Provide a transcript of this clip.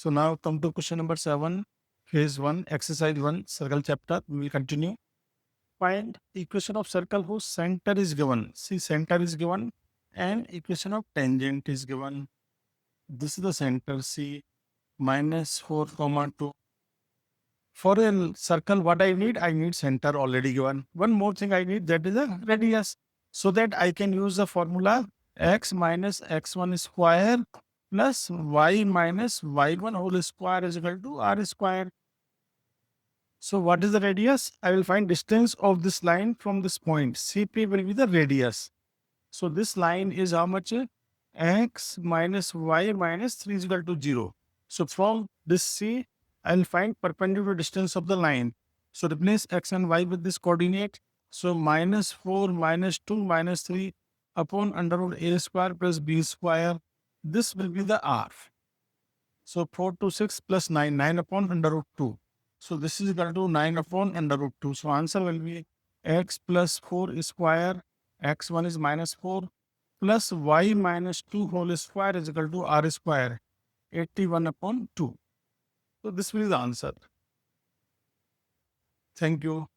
So now come to question number 7, phase 1, exercise 1, circle chapter. We will continue. Find equation of circle whose center is given. See, center is given and equation of tangent is given. This is the center, C, minus 4, comma 2. For a circle, what I need? I need center already given. One more thing I need, that is a radius. So that I can use the formula x minus x1 square plus y minus y1 whole square is equal to r square. So what is the radius? I will find distance of this line from this point. CP will be the radius. So this line is how much? X minus y minus 3 is equal to 0. So from this C, I will find perpendicular distance of the line. So replace x and y with this coordinate. So minus 4 minus 2 minus 3 upon under root a square plus b square. This will be the r. So 4 to 6 plus 9, 9 upon under root 2. So this is equal to 9 upon under root 2. So answer will be x plus 4 square, x1 is minus 4, plus y minus 2 whole square is equal to r square, 81 upon 2. So this will be the answer. Thank you.